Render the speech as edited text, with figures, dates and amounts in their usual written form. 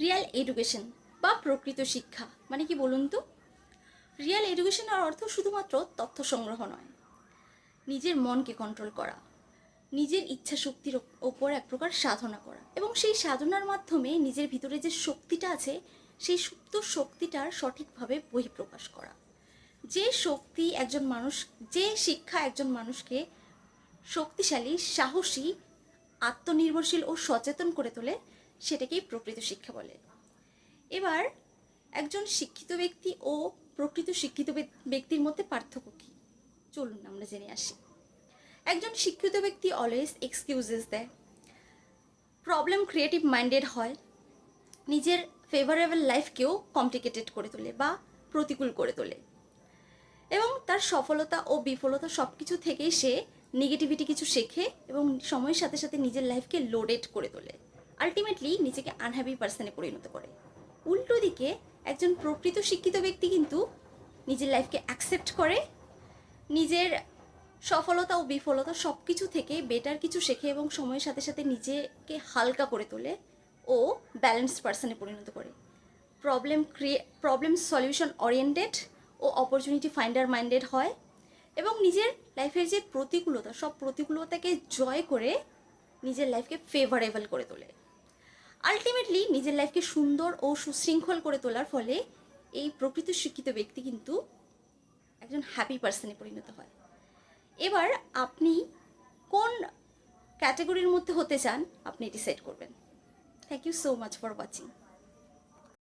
Real education বা প্রকৃত শিক্ষা মানে কি বলুন তো? রিয়েল এডুকেশনের অর্থ শুধুমাত্র তথ্য সংগ্রহ নয়, নিজের মনকে কন্ট্রোল করা, নিজের ইচ্ছা শক্তির ওপর এক প্রকার সাধনা করা এবং সেই সাধনার মাধ্যমে নিজের ভিতরে যে শক্তিটা আছে সেই সুপ্ত শক্তিটার সঠিকভাবে বহিঃপ্রকাশ করা। যে শক্তি একজন মানুষ, যে শিক্ষা একজন মানুষকে শক্তিশালী, সাহসী, আত্মনির্ভরশীল ও সচেতন করে তোলে, সেটাকেই প্রকৃত শিক্ষা বলে। এবার একজন শিক্ষিত ব্যক্তি ও প্রকৃত শিক্ষিত ব্যক্তির মধ্যে পার্থক্য কী, চলুন আমরা জেনে আসি। একজন শিক্ষিত ব্যক্তি অলওয়েজ এক্সকিউজেস দেয়, প্রবলেম ক্রিয়েটিভ মাইন্ডেড হয়, নিজের ফেভারেবল লাইফকেও কমপ্লিকেটেড করে তোলে বা প্রতিকূল করে তোলে এবং তার সফলতা ও বিফলতা সব কিছু থেকেই সে নেগেটিভিটি কিছু শেখে এবং সময়ের সাথে সাথে নিজের লাইফকে লোডেড করে তোলে, আলটিমেটলি নিজেকে আনহ্যাপি পার্সনে পরিণত করে। উল্টো দিকে একজন প্রকৃত শিক্ষিত ব্যক্তি কিন্তু নিজের লাইফকে অ্যাকসেপ্ট করে, নিজের সফলতা ও বিফলতা সব কিছু থেকে বেটার কিছু শেখে এবং সময়ের সাথে সাথে নিজেকে হালকা করে তোলে ও ব্যালেন্সড পার্সনে পরিণত করে। প্রবলেম সলিউশন ওরিয়েন্টেড ও অপরচুনিটি ফাইন্ডার মাইন্ডেড হয় এবং নিজের লাইফের যে প্রতিকূলতা, সব প্রতিকূলতাকে জয় করে নিজের লাইফকে ফেভারেবল করে তোলে। আলটিমেটলি নিজের লাইফকে সুন্দর ও সুশৃঙ্খল করে তোলার ফলে এই প্রকৃত শিক্ষিত ব্যক্তি কিন্তু একজন হ্যাপি পার্সনে পরিণত হয়। এবার আপনি কোন ক্যাটাগরির মধ্যে হতে চান আপনি ডিসাইড করবেন। Thank you so much for watching.